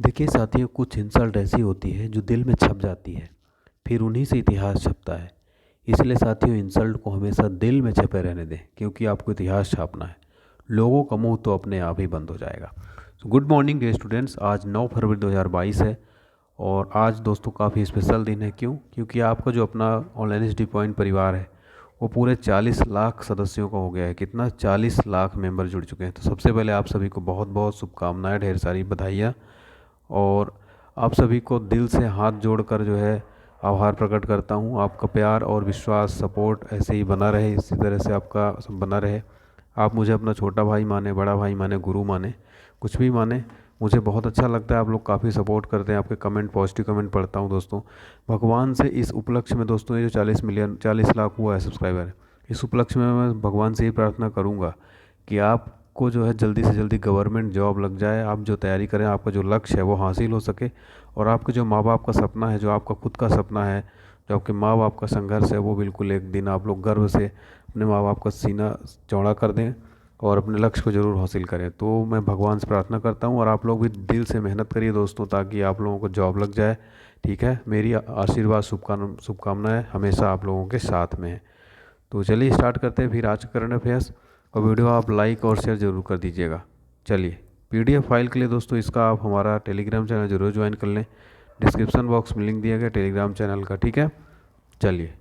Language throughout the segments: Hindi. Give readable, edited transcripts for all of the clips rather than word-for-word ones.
देखिए साथियों, कुछ इंसल्ट ऐसी होती है जो दिल में छप जाती है, फिर उन्हीं से इतिहास छपता है। इसलिए साथियों, इंसल्ट को हमेशा दिल में छपे रहने दें, क्योंकि आपको इतिहास छापना है। लोगों का मुंह तो अपने आप ही बंद हो जाएगा। गुड मॉर्निंग डियर स्टूडेंट्स, आज 9 फरवरी 2022 है। और आज दोस्तों काफ़ी स्पेशल दिन है। क्यों? क्योंकि आपका जो अपना ऑनलाइन एच डी पॉइंट परिवार है वो पूरे 40 लाख सदस्यों का हो गया है। कितना? 40 लाख मेंबर जुड़ चुके हैं। तो सबसे पहले आप सभी को बहुत बहुत शुभकामनाएं, ढेर सारी बधाइयाँ। और आप सभी को दिल से हाथ जोड़कर जो है आभार प्रकट करता हूँ। आपका प्यार और विश्वास, सपोर्ट ऐसे ही बना रहे, इसी तरह से आपका सब बना रहे। आप मुझे अपना छोटा भाई माने, बड़ा भाई माने, गुरु माने, कुछ भी माने, मुझे बहुत अच्छा लगता है। आप लोग काफ़ी सपोर्ट करते हैं, आपके कमेंट, पॉजिटिव कमेंट पढ़ता हूँ दोस्तों। भगवान से इस उपलक्ष्य में दोस्तों, ये जो 40 लाख हुआ है सब्सक्राइबर, इस उपलक्ष्य में मैं भगवान से ही प्रार्थना करूँगा कि आपको जो है जल्दी से जल्दी गवर्नमेंट जॉब लग जाए। आप जो तैयारी करें, आपका जो लक्ष्य है वो हासिल हो सके, और आपके जो माँ बाप का सपना है, जो आपका खुद का सपना है, जो आपके माँ बाप का संघर्ष है, वो बिल्कुल एक दिन आप लोग गर्व से अपने माँ बाप का सीना चौड़ा कर दें और अपने लक्ष्य को ज़रूर हासिल करें। तो मैं भगवान से प्रार्थना करता हूँ, और आप लोग भी दिल से मेहनत करिए दोस्तों, ताकि आप लोगों को जॉब लग जाए। ठीक है? मेरी आशीर्वाद, शुभकामनाएं हमेशा आप लोगों के साथ में है। तो चलिए स्टार्ट करते हैं फिर आज करंट अफेयर्स। और वीडियो आप लाइक और शेयर ज़रूर कर दीजिएगा। चलिए, पीडीएफ फाइल के लिए दोस्तों इसका आप हमारा टेलीग्राम चैनल ज़रूर ज्वाइन कर लें। डिस्क्रिप्शन बॉक्स में लिंक दिया गया टेलीग्राम चैनल का। ठीक है? चलिए,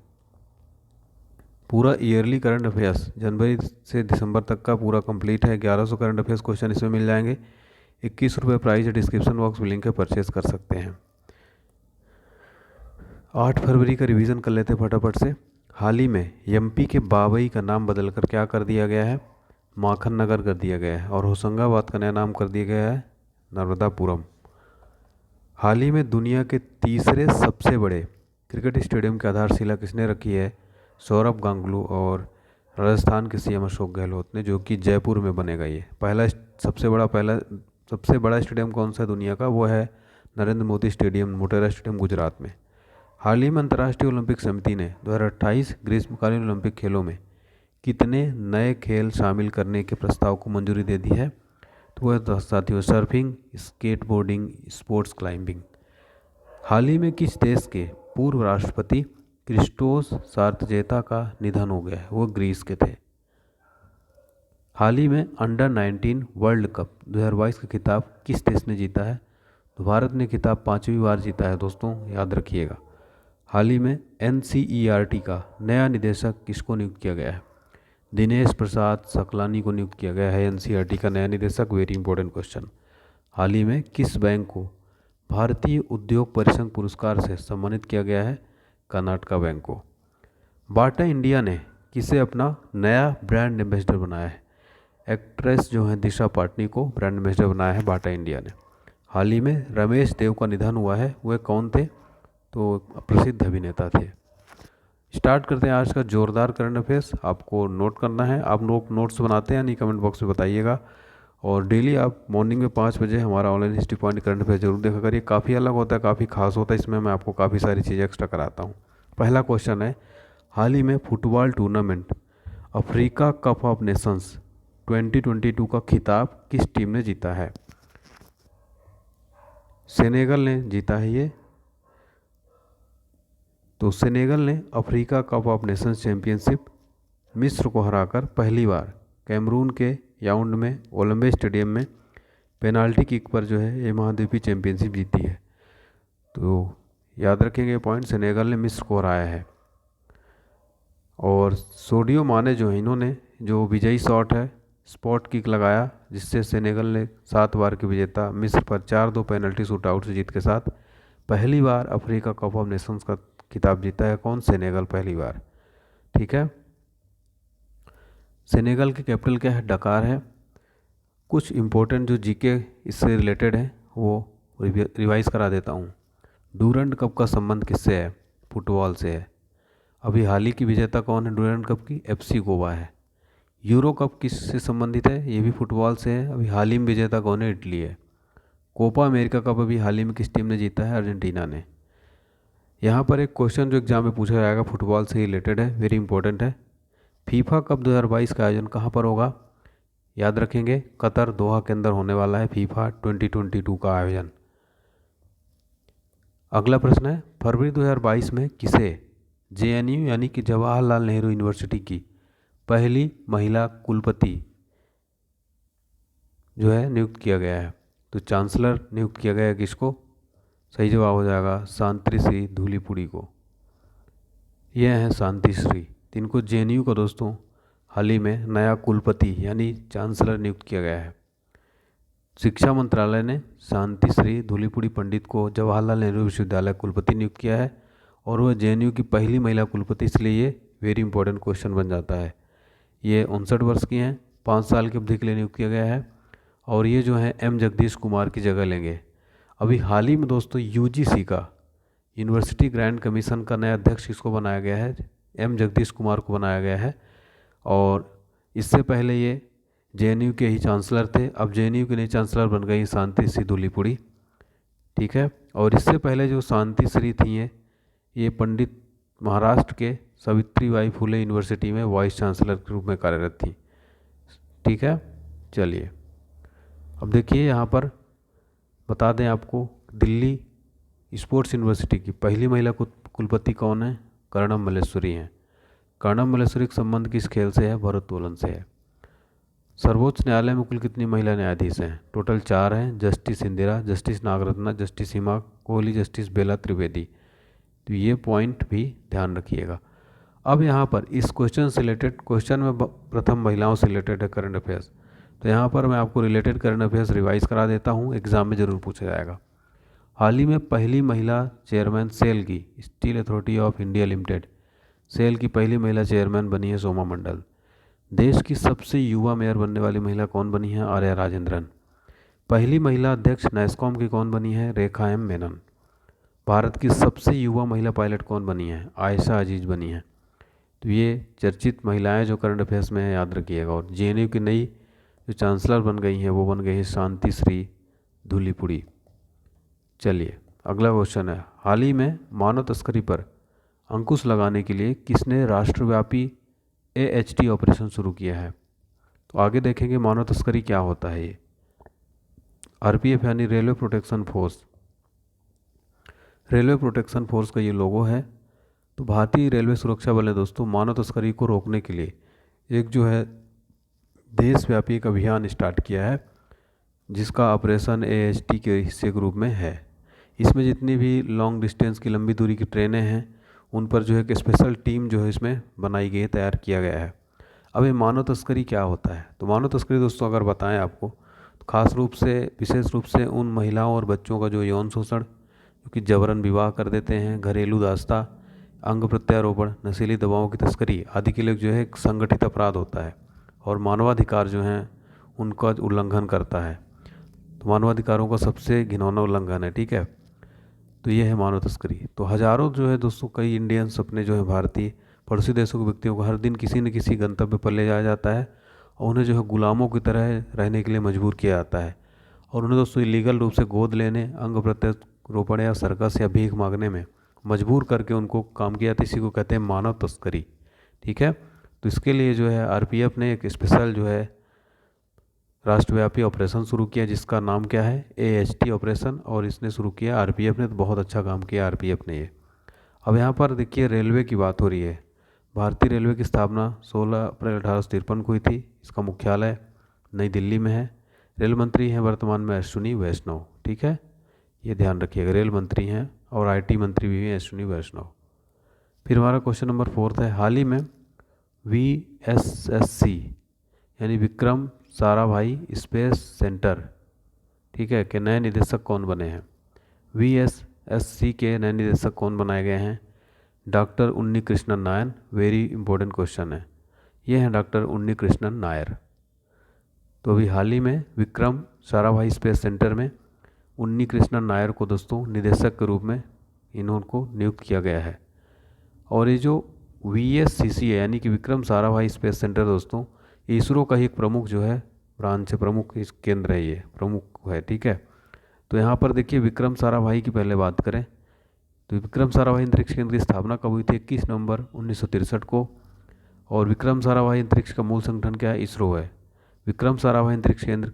पूरा ईयरली करंट अफेयर्स जनवरी से दिसंबर तक का पूरा कंप्लीट है। 1100 करंट अफेयर्स क्वेश्चन इसमें मिल जाएंगे। 21 रुपये प्राइस है। डिस्क्रिप्शन बॉक्स में लिंक है, परचेज कर सकते हैं। 8 फरवरी का रिवीजन कर लेते हैं फटाफट से। हाल ही में एमपी के बाबई का नाम बदलकर क्या कर दिया गया है? माखन नगर कर दिया गया है। और होशंगाबाद का नया नाम कर दिया गया है नर्मदापुरम। हाल ही में दुनिया के तीसरे सबसे बड़े क्रिकेट स्टेडियम की आधारशिला किसने रखी है? सौरभ गांगुली और राजस्थान के सीएम अशोक गहलोत ने, जो कि जयपुर में बनेगा। ये पहला सबसे बड़ा स्टेडियम कौन सा है दुनिया का? वो है नरेंद्र मोदी स्टेडियम, मोटेरा स्टेडियम, गुजरात में। हाल ही में अंतर्राष्ट्रीय ओलंपिक समिति ने 2028 ग्रीष्मकालीन ओलंपिक खेलों में कितने नए खेल शामिल करने के प्रस्ताव को मंजूरी दे दी है? तो वह साथियों सर्फिंग, स्केटबोर्डिंग, स्पोर्ट्स क्लाइंबिंग। हाल ही में किस देश के पूर्व राष्ट्रपति क्रिस्टोस सार्थजेता का निधन हो गया है? वो ग्रीस के थे। हाल ही में अंडर 19 वर्ल्ड कप 2022 का खिताब किस देश ने जीता है? तो भारत ने खिताब 5वीं बार जीता है दोस्तों, याद रखिएगा। हाल ही में एनसीईआरटी का नया निदेशक किसको नियुक्त किया गया है? दिनेश प्रसाद सकलानी को नियुक्त किया गया है एनसीईआरटी का नया निदेशक। Very important question. हाल ही में किस बैंक को भारतीय उद्योग परिसंघ पुरस्कार से सम्मानित किया गया है? कर्नाटका बैंक को। बाटा इंडिया ने किसे अपना नया ब्रांड एम्बेसडर बनाया है? एक्ट्रेस जो है दिशा पाटनी को ब्रांड एम्बेसडर बनाया है बाटा इंडिया ने। हाल ही में रमेश देव का निधन हुआ है। वे कौन थे? तो प्रसिद्ध अभिनेता थे। स्टार्ट करते हैं आज का जोरदार करंट अफेयर्स। आपको नोट करना है। आप लोग नोट्स बनाते हैं नहीं? कमेंट बॉक्स में बताइएगा। और डेली आप मॉर्निंग में 5 बजे हमारा online history point current affair जरूर देखा करिए। काफ़ी अलग होता है, काफ़ी खास होता है। इसमें मैं आपको काफ़ी सारी चीज़ें एक्स्ट्रा कराता हूँ। पहला क्वेश्चन है, हाल ही में football tournament Africa cup of Nations 2022 का खिताब किस टीम ने जीता है? सेनेगल ने जीता है ये। तो सेनेगल ने Africa cup of Nations championship मिस्र को हराकर पहली बार कैमरून के याउंड में ओलंबे स्टेडियम में पेनाल्टी किक पर जो है ये महाद्वीपीय चैंपियनशिप जीती है। तो याद रखेंगे पॉइंट, सेनेगल ने मिस्र को हराया है। और सोडियो माने जो है, इन्होंने जो विजयी शॉट है, स्पॉट किक लगाया, जिससे सेनेगल ने 7 बार के विजेता मिस्र पर 4-2 पेनल्टी शूट आउट से जीत के साथ पहली बार अफ्रीका कप ऑफ नेशंस का खिताब जीता है। कौन? सेनेगल, पहली बार। ठीक है? सेनेगल की कैपिटल क्या है? डकार है। कुछ इंपॉर्टेंट जो जीके इससे रिलेटेड है वो रिवाइज करा देता हूँ। डूरंड कप का संबंध किससे है? फुटबॉल से है। अभी हाल ही की विजेता कौन है डूरंड कप की? एफसी गोवा है। यूरो कप किससे संबंधित है? ये भी फुटबॉल से है। अभी हाल ही में विजेता कौन है? इटली है। कोपा अमेरिका कप अभी हाल ही में किस टीम ने जीता है? अर्जेंटीना ने। यहाँ पर एक क्वेश्चन जो एग्जाम में पूछा जाएगा फुटबॉल से रिलेटेड है, वेरी इंपॉर्टेंट है। फीफा कप 2022 का आयोजन कहाँ पर होगा? याद रखेंगे, कतर, दोहा के अंदर होने वाला है फीफा 2022 का आयोजन। अगला प्रश्न है, फरवरी 2022 में किसे जेएनयू यानी कि जवाहरलाल नेहरू यूनिवर्सिटी की पहली महिला कुलपति जो है नियुक्त किया गया है? तो चांसलर नियुक्त किया गया है किसको? सही जवाब हो जाएगा शांति श्री धूलीपुड़ी को। यह है शांति श्री। इनको जेएनयू का दोस्तों हाल ही में नया कुलपति यानी चांसलर नियुक्त किया गया है। शिक्षा मंत्रालय ने शांति श्री धूलीपुड़ी पंडित को जवाहरलाल नेहरू विश्वविद्यालय कुलपति नियुक्त किया है और वह जेएनयू की पहली महिला कुलपति, इसलिए ये वेरी इंपॉर्टेंट क्वेश्चन बन जाता है। ये 59 वर्ष की हैं, 5 साल की अवधि के लिए नियुक्त किया गया है और ये जो है एम जगदीश कुमार की जगह लेंगे। अभी हाल ही में दोस्तों यूजीसी का यूनिवर्सिटी ग्रांट कमीशन का नया अध्यक्ष किसको बनाया गया है? एम जगदीश कुमार को बनाया गया है और इससे पहले ये जेएनयू के ही चांसलर थे। अब जेएनयू की नई चांसलर बन गई शांति श्री धूलीपुड़ी, ठीक है। और इससे पहले जो शांति श्री थी ये पंडित महाराष्ट्र के सावित्रीबाई फुले यूनिवर्सिटी में वाइस चांसलर के रूप में कार्यरत थी, ठीक है। चलिए अब देखिए यहाँ पर बता दें आपको, दिल्ली स्पोर्ट्स यूनिवर्सिटी की पहली महिला कुलपति कौन है? कर्णम मल्लेश्वरी हैं। कर्णम मल्लेश्वरी का संबंध किस खेल से है? भारोत्तोलन से है। सर्वोच्च न्यायालय में कुल कितनी महिला न्यायाधीश हैं? टोटल 4 हैं, justice Indira, justice Nagarathna, justice Hima Kohli, justice Bela Trivedi. तो ये पॉइंट भी ध्यान रखिएगा। अब यहाँ पर इस क्वेश्चन से रिलेटेड, क्वेश्चन में प्रथम महिलाओं से रिलेटेड है करंट अफेयर्स, तो यहाँ पर मैं आपको रिलेटेड करंट अफेयर्स रिवाइज करा देता हूँ, एग्जाम में ज़रूर पूछा जाएगा। हाल ही में पहली महिला चेयरमैन सेल की, steel authority of India limited, SAIL की पहली महिला चेयरमैन बनी है सोमा मंडल। देश की सबसे युवा मेयर बनने वाली महिला कौन बनी है? आर्या राजेंद्रन। पहली महिला अध्यक्ष नैस्कॉम की कौन बनी है? रेखा एम मेनन। भारत की सबसे युवा महिला पायलट कौन बनी है? आयशा अजीज बनी है। तो ये चर्चित महिलाएं जो करंट अफेयर्स में है, याद रखिएगा। और जेएनयू की नई जो चांसलर बन गई हैं वो बन गई है शांति श्री धूलीपुड़ी। चलिए अगला क्वेश्चन है, हाल ही में मानव तस्करी पर अंकुश लगाने के लिए किसने राष्ट्रव्यापी AHT ऑपरेशन शुरू किया है? तो आगे देखेंगे मानव तस्करी क्या होता है। ये RPF यानी railway protection force, railway protection force का ये लोगो है। तो भारतीय रेलवे सुरक्षा बल ने दोस्तों मानव तस्करी को रोकने के लिए एक जो है देशव्यापी एक अभियान स्टार्ट किया है, जिसका ऑपरेशन AHT के हिस्से के रूप में है। इसमें जितनी भी लॉन्ग डिस्टेंस की लंबी दूरी की ट्रेनें हैं उन पर जो है एक स्पेशल टीम जो है इसमें बनाई गई है, तैयार किया गया है। अब ये मानव तस्करी क्या होता है? तो मानव तस्करी दोस्तों अगर बताएं आपको, तो खास रूप से विशेष रूप से उन महिलाओं और बच्चों का जो यौन शोषण, जो कि जबरन विवाह कर देते हैं, घरेलू दास्ता, अंग प्रत्यारोपण, नशीली दवाओं की तस्करी आदि के लिए जो है एक संगठित अपराध होता है और मानवाधिकार जो हैं उनका उल्लंघन करता है। तो मानवाधिकारों का सबसे घिनौना उल्लंघन है, ठीक है। तो ये है मानव तस्करी। तो हजारों जो है दोस्तों कई इंडियंस अपने जो है भारतीय पड़ोसी देशों के व्यक्तियों को हर दिन किसी न किसी गंतव्य पर ले जाया जाता है और उन्हें जो है गुलामों की तरह रहने के लिए मजबूर किया जाता है और उन्हें दोस्तों इलीगल रूप से गोद लेने, अंग प्रत्यारोपण या सर्कस या भीख मांगने में मजबूर करके उनको काम किया जाता है। इसी को कहते हैं मानव तस्करी, ठीक है। तो इसके लिए जो है RPF ने एक स्पेशल जो है राष्ट्रव्यापी ऑपरेशन शुरू किया, जिसका नाम क्या है? AHT operation. और इसने शुरू किया RPF ने, तो बहुत अच्छा काम किया RPF ने ये। अब यहाँ पर देखिए रेलवे की बात हो रही है। भारतीय रेलवे की स्थापना 16 अप्रैल 1853 को हुई थी। इसका मुख्यालय नई दिल्ली में है। रेल मंत्री हैं वर्तमान में अश्विनी वैष्णव, ठीक है, ये ध्यान रखिएगा। रेल मंत्री हैं और IT मंत्री भी हैं अश्विनी वैष्णव। फिर हमारा क्वेश्चन नंबर 4 है, हाल ही में VSSC यानी विक्रम साराभाई स्पेस सेंटर, ठीक है, के नए निदेशक कौन बने हैं? VSSC के नए निदेशक कौन बनाए गए हैं? डॉक्टर उन्नी Krishnan Nair. Very important question है, ये हैं डॉक्टर उन्नी कृष्णन नायर। तो अभी हाल ही में विक्रम साराभाई स्पेस सेंटर में उन्नी कृष्णन नायर को दोस्तों निदेशक के रूप में इनको नियुक्त किया गया है। और ये जो VSCC है यानी कि विक्रम साराभाई स्पेस सेंटर दोस्तों इसरो का ही एक प्रमुख जो है ब्रांच है, प्रमुख इस केंद्र है, ये प्रमुख है, ठीक है। तो यहाँ पर देखिए विक्रम साराभाई की पहले बात करें तो विक्रम साराभाई अंतरिक्ष केंद्र की स्थापना कब हुई थी? 21 नवंबर 1963 को। और विक्रम साराभाई अंतरिक्ष का मूल संगठन क्या है? इसरो है। विक्रम साराभाई अंतरिक्ष केंद्र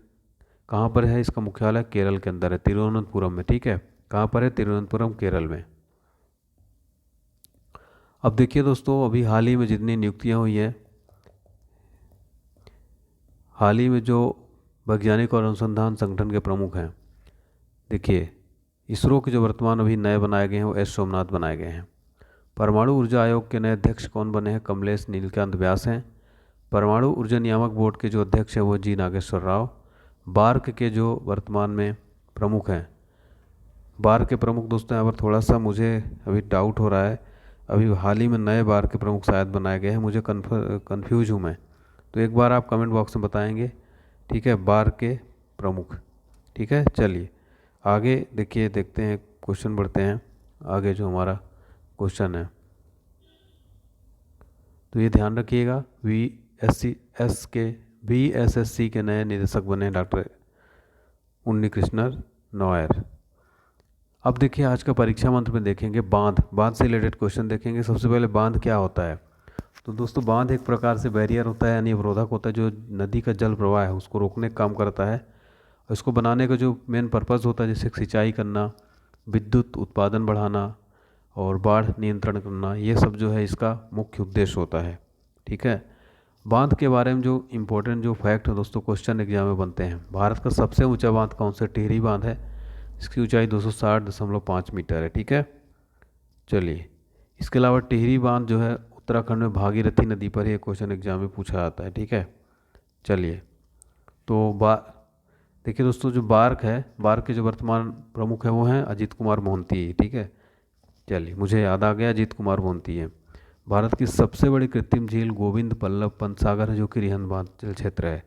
कहाँ पर है? इसका मुख्यालय केरल के अंदर है, तिरुवनंतपुरम में, ठीक है। कहाँ पर है? तिरुवनंतपुरम, केरल में। अब देखिए दोस्तों, अभी हाल ही में जितनी नियुक्तियाँ हुई हैं, हाल ही में जो वैज्ञानिक और अनुसंधान संगठन के प्रमुख हैं, देखिए इसरो के जो वर्तमान अभी नए बनाए गए हैं वो एस सोमनाथ बनाए गए हैं। परमाणु ऊर्जा आयोग के नए अध्यक्ष कौन बने हैं? कमलेश नीलकांत व्यास हैं। परमाणु ऊर्जा नियामक बोर्ड के जो अध्यक्ष हैं वो जी नागेश्वर राव। बार्क के जो वर्तमान में प्रमुख हैं, बार के प्रमुख दोस्तों यहाँ पर थोड़ा सा मुझे अभी डाउट हो रहा है, अभी हाल ही में नए बार के प्रमुख शायद बनाए गए हैं, मुझे कन्फ्यूज हूँ मैं, तो एक बार आप कमेंट बॉक्स में बताएंगे, ठीक है, बार के प्रमुख। ठीक है, चलिए आगे देखिए, देखते हैं, क्वेश्चन बढ़ते हैं आगे। जो हमारा क्वेश्चन है तो ये ध्यान रखिएगा, VSSC के नए निदेशक बने डॉक्टर उन्नीकृष्णन नायर। अब देखिए आज का परीक्षा मंत्र में देखेंगे बांध से रिलेटेड क्वेश्चन देखेंगे। सबसे पहले बांध क्या होता है? तो दोस्तों बांध एक प्रकार से बैरियर होता है, यानी अवरोधक होता है, जो नदी का जल प्रवाह है उसको रोकने का काम करता है। इसको बनाने का जो मेन पर्पज़ होता है, जैसे सिंचाई करना, विद्युत उत्पादन बढ़ाना और बाढ़ नियंत्रण करना, ये सब जो है इसका मुख्य उद्देश्य होता है। ठीक है, बांध के बारे में जो इम्पोर्टेंट जो फैक्ट है दोस्तों, क्वेश्चन एग्जाम में बनते हैं। भारत का सबसे ऊंचा बांध कौन सा? टिहरी बांध है, इसकी ऊंचाई 260.5 मीटर है। ठीक है, चलिए इसके अलावा टिहरी बांध जो है उत्तराखंड में भागीरथी नदी पर ही क्वेश्चन एग्जाम में पूछा जाता है। ठीक है, चलिए तो देखिए दोस्तों, जो बार्क है, बार्क के जो वर्तमान प्रमुख हैं वो हैं अजीत कुमार मोहंती। ठीक है, चलिए मुझे याद आ गया, अजीत कुमार मोहंती है। भारत की सबसे बड़ी कृत्रिम झील गोविंद बल्लभ पंत सागर है, जो कि रिहंद बांध जल क्षेत्र है।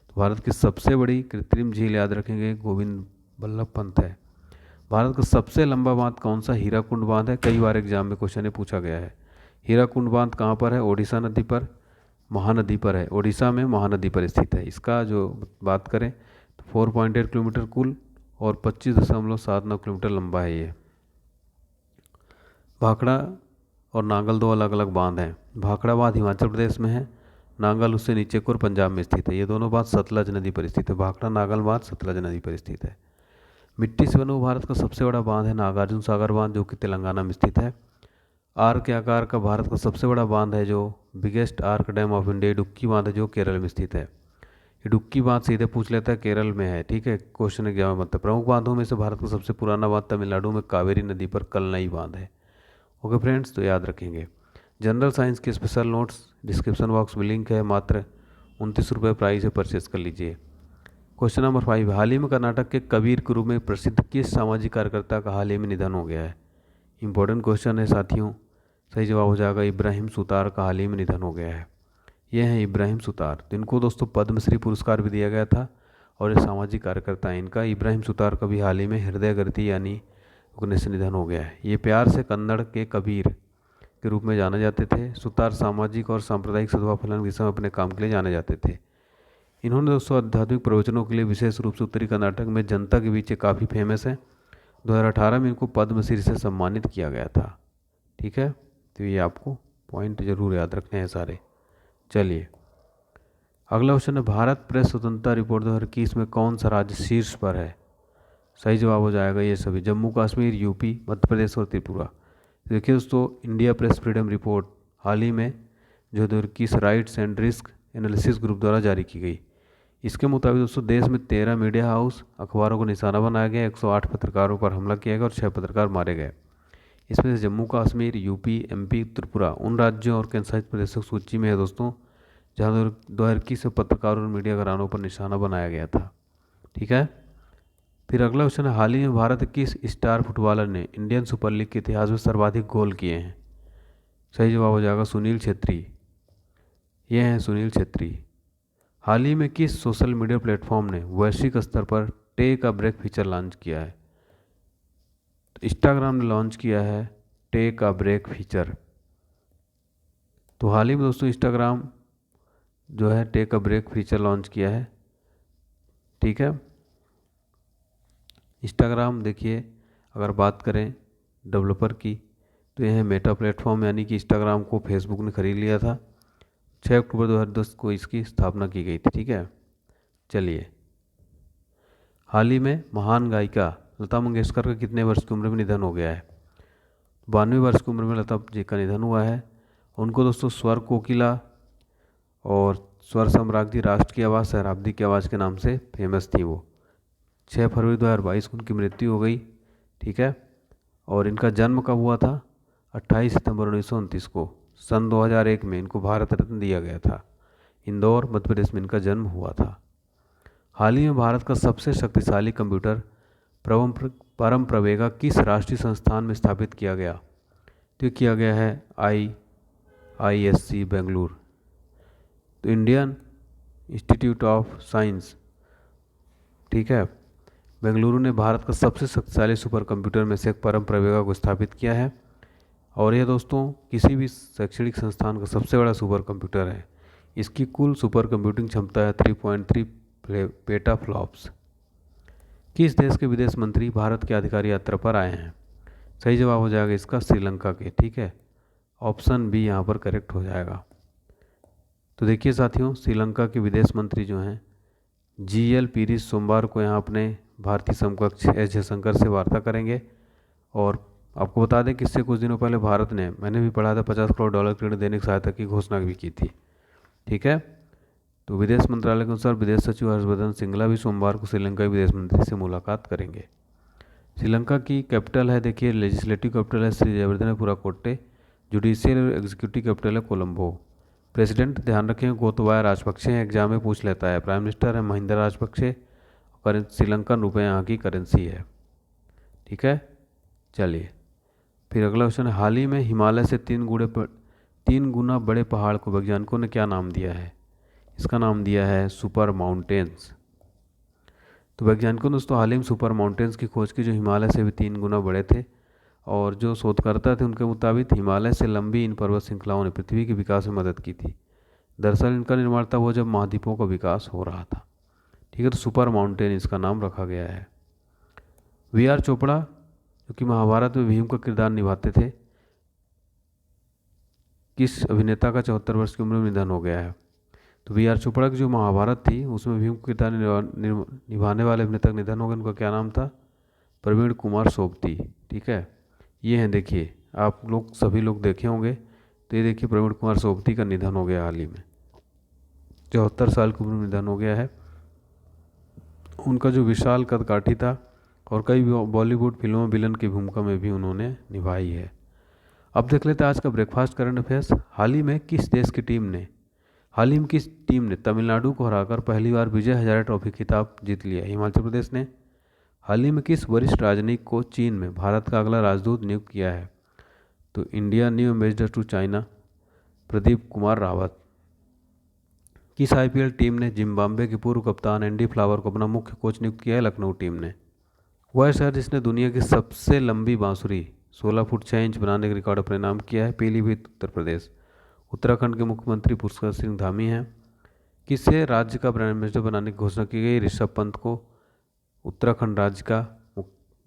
तो भारत की सबसे बड़ी कृत्रिम झील याद रखेंगे गोविंद बल्लभ पंत है। भारत का सबसे लंबा बांध कौन सा? हीराकुंड बांध है, कई बार एग्जाम में क्वेश्चन ये पूछा गया है। हीराकुंड बांध कहाँ पर है? ओडिशा नदी पर, महानदी पर है, ओडिशा में महानदी पर स्थित है। इसका जो बात करें तो 4.8 किलोमीटर कुल और 25.79 किलोमीटर लंबा है ये। भाखड़ा और नांगल दो अलग अलग बांध हैं। भाखड़ा बांध हिमाचल प्रदेश में है, नांगल उससे नीचे को और पंजाब में स्थित है। ये दोनों बांध सतलज नदी पर स्थित है। भाखड़ा नांगल बांध सतलज नदी पर स्थित है। मिट्टी से बना हुआ भारत का सबसे बड़ा बांध है नागार्जुन सागर बांध, जो कि तेलंगाना में स्थित है। आर के आकार का भारत का सबसे बड़ा बांध है जो biggest arc dam of India, Idukki बांध है, जो केरल में स्थित है। इडुक्की बांध सीधे पूछ लेता है, केरल में है। ठीक है, क्वेश्चन एग्जाम में बनता है। प्रमुख बांधों में से भारत का सबसे पुराना बांध तमिलनाडु में कावेरी नदी पर कलनई बांध है। ओके फ्रेंड्स, तो याद रखेंगे। जनरल साइंस के स्पेशल नोट्स डिस्क्रिप्शन बॉक्स में लिंक है, मात्र 29 रुपये प्राइस है, परचेस कर लीजिए। क्वेश्चन नंबर 5, हाल ही में कर्नाटक के कबीर गुरु में प्रसिद्ध किस सामाजिक कार्यकर्ता का हाल ही में निधन हो गया है? इंपॉर्टेंट क्वेश्चन है साथियों। सही जवाब हो जाएगा इब्राहिम सुतार का हाल ही में निधन हो गया है। ये हैं इब्राहिम सुतार, जिनको दोस्तों पद्मश्री पुरस्कार भी दिया गया था, और ये सामाजिक कार्यकर्ता हैं। इनका इब्राहिम सुतार का भी हाल ही में हृदय गति यानी रुकने से निधन हो गया है। ये प्यार से कन्नड़ के कबीर के रूप में जाने जाते थे। सुतार सामाजिक और सांप्रदायिक सद्भाव फैलाने के समय अपने काम के लिए जाने जाते थे। इन्होंने दोस्तों आध्यात्मिक प्रवचनों के लिए विशेष रूप से उत्तरी कर्नाटक में जनता के बीच काफ़ी फेमस है। 2018 में इनको पद्मश्री से सम्मानित किया गया था। ठीक है, तो ये आपको पॉइंट जरूर याद रखने हैं सारे। चलिए अगला क्वेश्चन है, भारत प्रेस स्वतंत्रता रिपोर्ट 2021 में कौन सा राज्य शीर्ष पर है? सही जवाब हो जाएगा ये सभी, जम्मू कश्मीर, यूपी, मध्य प्रदेश और त्रिपुरा। देखिए दोस्तों, इंडिया प्रेस फ्रीडम रिपोर्ट हाल ही में जो 2021 rights and risk analysis group द्वारा जारी की गई। इसके मुताबिक दोस्तों देश में 13 मीडिया हाउस अखबारों को निशाना बनाया गया, 108 पत्रकारों पर हमला किया गया और 6 पत्रकार मारे गए। इसमें से जम्मू कश्मीर, यूपी, एमपी, त्रिपुरा उन राज्यों और केंद्रशासित प्रदेशों की सूची में है दोस्तों जहाँ 2021 से पत्रकारों और मीडिया घरानों पर निशाना बनाया गया था। ठीक है, फिर अगला क्वेश्चन है, हाल ही में भारत किस स्टार फुटबॉलर ने इंडियन सुपर लीग के इतिहास में सर्वाधिक गोल किए हैं? सही जवाब हो जाएगा सुनील छेत्री। ये हैं सुनील छेत्री। हाल ही में किस सोशल मीडिया प्लेटफॉर्म ने वैश्विक स्तर पर take a break feature launch किया है? तो इंस्टाग्राम ने लॉन्च किया है टेक अ ब्रेक फीचर। तो हाल ही में दोस्तों इंस्टाग्राम जो है take a break feature launch किया है। ठीक है, इंस्टाग्राम देखिए अगर बात करें डेवलपर की तो यह है मेटा प्लेटफॉर्म, यानी कि इंस्टाग्राम को फेसबुक ने खरीद लिया था। 6 अक्टूबर 2010 को इसकी स्थापना की गई थी। ठीक है, चलिए हाल ही में महान गायिका लता मंगेशकर का कितने वर्ष की उम्र में निधन हो गया है? 92 वर्ष की उम्र में लता जी का निधन हुआ है। उनको दोस्तों स्वर कोकिला और स्वर सम्राज्ञी, राष्ट्र की आवाज़, शताब्दी की आवाज़ के नाम से फेमस थी वो। 6 फरवरी 2022 को उनकी मृत्यु हो गई। ठीक है। और इनका जन्म कब हुआ था? 28 सितंबर 1929 को। सन 2001 में इनको भारत रत्न दिया गया था। इंदौर मध्य प्रदेश में इनका जन्म हुआ था। हाल ही में भारत का सबसे शक्तिशाली कंप्यूटर परम प्रवेगा किस राष्ट्रीय संस्थान में स्थापित किया गया? तो किया गया है IISc बेंगलुरु। तो इंडियन इंस्टीट्यूट ऑफ साइंस, ठीक है, बेंगलुरु ने भारत का सबसे शक्तिशाली सुपर कंप्यूटर में से एक परम प्रवेगा को स्थापित किया है। और यह दोस्तों किसी भी शैक्षणिक संस्थान का सबसे बड़ा सुपर कंप्यूटर है। इसकी कुल सुपर कंप्यूटिंग क्षमता है 3.3 पेटाफ्लॉप्स। किस देश के विदेश मंत्री भारत की आधिकारिक यात्रा पर आए हैं? सही जवाब हो जाएगा इसका श्रीलंका के। ठीक है, ऑप्शन बी यहाँ पर करेक्ट हो जाएगा। तो देखिए साथियों, श्रीलंका के विदेश मंत्री जो हैं GL पीरिस सोमवार को यहाँ अपने भारतीय समकक्ष एस जयशंकर से वार्ता करेंगे। और आपको बता दें कि इससे कुछ दिनों पहले भारत ने, मैंने भी पढ़ा था, $50 करोड़ की ऋण देने की सहायता की घोषणा भी की थी। ठीक है। तो विदेश मंत्रालय के अनुसार विदेश सचिव हर्षवर्धन श्रृंगला भी सोमवार को श्रीलंका के विदेश मंत्री से मुलाकात करेंगे। श्रीलंका की कैपिटल है, देखिए, लेजिस्लेटिव कैपिटल है श्री जयवर्धनेपुरा कोट्टे, जुडिशियल और एग्जीक्यूटिव कैपिटल है कोलंबो। प्रेसिडेंट ध्यान रखें गोतबाया राजपक्षे हैं, एग्जाम में पूछ लेता है। प्राइम मिनिस्टर है महिंदा राजपक्षे, श्रीलंकन रुपये यहाँ की करेंसी है। ठीक है, चलिए फिर अगला क्वेश्चन है, हाल ही में हिमालय से 3 गुना बड़े पहाड़ को वैज्ञानिकों ने क्या नाम दिया है? इसका नाम दिया है सुपर माउंटेन्स। तो वैज्ञानिकों ने दोस्तों हाल ही में सुपर माउंटेन्स की खोज की जो हिमालय से भी 3 गुना बड़े थे। और जो शोधकर्ता थे उनके मुताबिक हिमालय से लंबी इन पर्वत श्रृंखलाओं ने पृथ्वी के विकास में मदद की थी। दरअसल इनका निर्माण तब हुआ जब महाद्वीपों का विकास हो रहा था। ठीक है, तो सुपर माउंटेन इसका नाम रखा गया है। VR चोपड़ा जो कि महाभारत में भीम का किरदार निभाते थे, किस अभिनेता का 74 वर्ष की उम्र में निधन हो गया है? तो VR चोपड़ा की जो महाभारत थी उसमें भीम का किरदार निभाने वाले अभिनेता का निधन हो गया। उनका क्या नाम था? प्रवीण कुमार सोबती। ठीक है, ये हैं, देखिए आप लोग सभी लोग देखे होंगे। तो ये देखिए प्रवीण कुमार सोबती का निधन हो गया हाल ही में, 74 साल की उम्र में निधन हो गया है। उनका जो विशाल कदकाठी था और कई बॉलीवुड फिल्मों में विलन की भूमिका में भी उन्होंने निभाई है। अब देख लेते हैं आज का ब्रेकफास्ट करंट अफेयर्स। हाल ही में किस किस टीम ने तमिलनाडु को हराकर पहली बार विजय हजारे ट्रॉफी खिताब जीत लिया? हिमाचल प्रदेश ने। हाल ही में किस वरिष्ठ राजनयिक को चीन में भारत का अगला राजदूत नियुक्त किया है? तो India new ambassador to China Pradeep Kumar Rawat. किस IPL टीम ने जिम्बाब्वे के पूर्व कप्तान एंडी फ्लावर को अपना मुख्य कोच नियुक्त किया है? लखनऊ टीम ने। वह शहर जिसने दुनिया की सबसे लंबी बांसुरी 16 फुट 6 इंच बनाने का रिकॉर्ड अपने नाम किया है? पीलीभीत उत्तर प्रदेश। उत्तराखंड के मुख्यमंत्री पुष्कर सिंह धामी हैं। किससे राज्य का ब्रांड एम्बेसडर बनाने की घोषणा की गई? ऋषभ पंत को उत्तराखंड राज्य का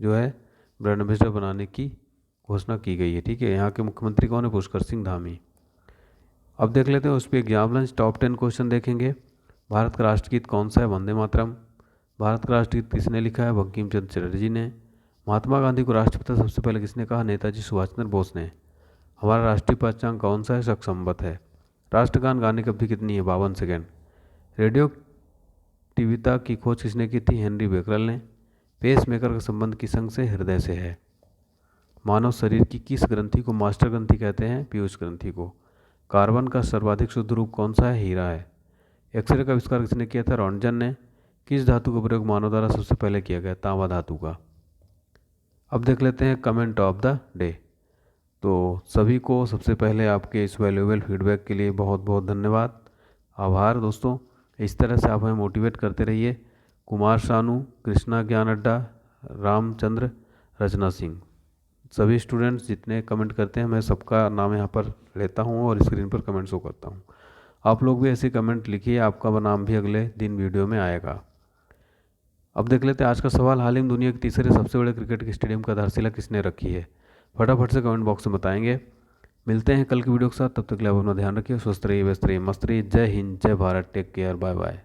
जो है ब्रांड एम्बेसडर बनाने की घोषणा की गई है। ठीक है, यहाँ के मुख्यमंत्री कौन है? पुष्कर सिंह धामी। अब देख लेते हैं उस पर एग्जाम लंच टॉप 10 क्वेश्चन देखेंगे। भारत का राष्ट्रगीत कौन सा है? वंदे मातरम। भारत का राष्ट्रगीत किसने लिखा है? बंकिम चंद्र चटर्जी ने। महात्मा गांधी को राष्ट्रपिता सबसे पहले किसने कहा? नेताजी सुभाष चंद्र बोस ने। हमारा राष्ट्रीय पंचांग कौन सा है? शक संवत है। राष्ट्रगान गाने की अवधि कितनी है? 52 सेकेंड। रेडियोक्टिविता की खोज किसने की थी? हेनरी बेकरल ने। पेस मेकर का संबंध किस अंग से? हृदय से है। मानव शरीर की किस ग्रंथि को मास्टर ग्रंथि कहते हैं? पीयूष ग्रंथि को। कार्बन का सर्वाधिक शुद्ध रूप कौन सा है? हीरा है। एक्सरे का आविष्कार किसने किया था? रॉन्टजन ने। किस धातु का प्रयोग मानव द्वारा सबसे पहले किया गया? तांबा धातु का। अब देख लेते हैं कमेंट ऑफ द डे। तो सभी को सबसे पहले आपके इस वैल्यूएबल फीडबैक के लिए बहुत बहुत धन्यवाद, आभार दोस्तों। इस तरह से आप हमें मोटिवेट करते रहिए। कुमार शानू, कृष्णा ज्ञान अड्डा, रामचंद्र, रचना सिंह, सभी स्टूडेंट्स जितने कमेंट करते हैं मैं सबका नाम यहाँ पर लेता हूँ और स्क्रीन पर कमेंट शो करता हूँ। आप लोग भी ऐसे कमेंट लिखिए, आपका नाम भी अगले दिन वीडियो में आएगा। अब देख लेते हैं आज का सवाल। हाल ही में दुनिया के तीसरे सबसे बड़े क्रिकेट के स्टेडियम का आधारशिला किसने रखी है? फटाफट से कमेंट बॉक्स में बताएंगे। मिलते हैं कल की वीडियो के साथ, तब तक के लिए आप अपना ध्यान रखिए, स्वस्थ रहिए, व्यस्त रहिए, मस्त रहिए। जय हिंद, जय Bharat, take care, bye bye.